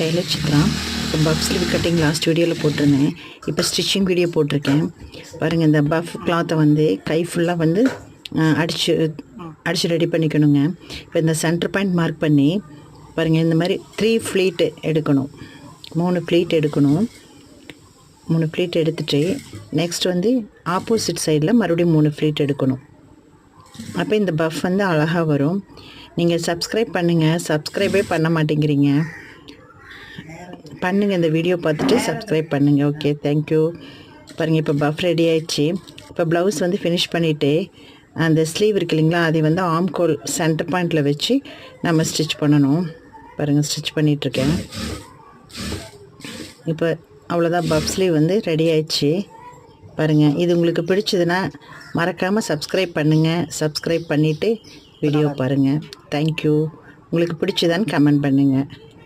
Taylor Chitra. இப்போ puff sleeve cutting last வீடியோவில் போட்டிருந்தேன். இப்போ ஸ்டிச்சிங் வீடியோ போட்டிருக்கேன். பாருங்கள், இந்த பஃப் கிளாத்தை வந்து கை ஃபுல்லாக வந்து அடித்து ரெடி பண்ணிக்கணுங்க. இப்போ இந்த சென்டர் பாயிண்ட் மார்க் பண்ணி பாருங்கள், இந்த மாதிரி 3 ஃப்ளீட்டு எடுக்கணும். 3 ஃப்ளீட் எடுக்கணும். 3 ஃப்ளீட் எடுத்துகிட்டு நெக்ஸ்ட் வந்து ஆப்போசிட் சைடில் மறுபடியும் 3 ஃப்ளீட் எடுக்கணும். அப்போ இந்த பஃப் வந்து அழகாக வரும். நீங்கள் சப்ஸ்கிரைப் பண்ணுங்கள், சப்ஸ்கிரைபே பண்ண மாட்டேங்கிறீங்க. பண்ணுங்கள், இந்த வீடியோ பார்த்துட்டு சப்ஸ்கிரைப் பண்ணுங்கள். Okay, thank you. பாருங்கள், இப்போ பஃப் ரெடி ஆயிடுச்சு. இப்போ ப்ளவுஸ் வந்து ஃபினிஷ் பண்ணிவிட்டு அந்த ஸ்லீவ் இருக்கு இல்லைங்களா, அதை வந்து ஆம்கோல் சென்டர் பாயிண்டில் வச்சு நம்ம ஸ்டிச் பண்ணணும். பாருங்கள், ஸ்டிச் பண்ணிகிட்ருக்கேன். இப்போ அவ்வளோதான், பஃப் ஸ்லீவ் வந்து ரெடி ஆயிடுச்சு. பாருங்கள், இது உங்களுக்கு பிடிச்சதுன்னா மறக்காமல் சப்ஸ்கிரைப் பண்ணுங்கள். சப்ஸ்கிரைப் பண்ணிவிட்டு வீடியோ பாருங்கள். தேங்க்யூ. உங்களுக்கு பிடிச்சதான்னு கமெண்ட் பண்ணுங்கள்.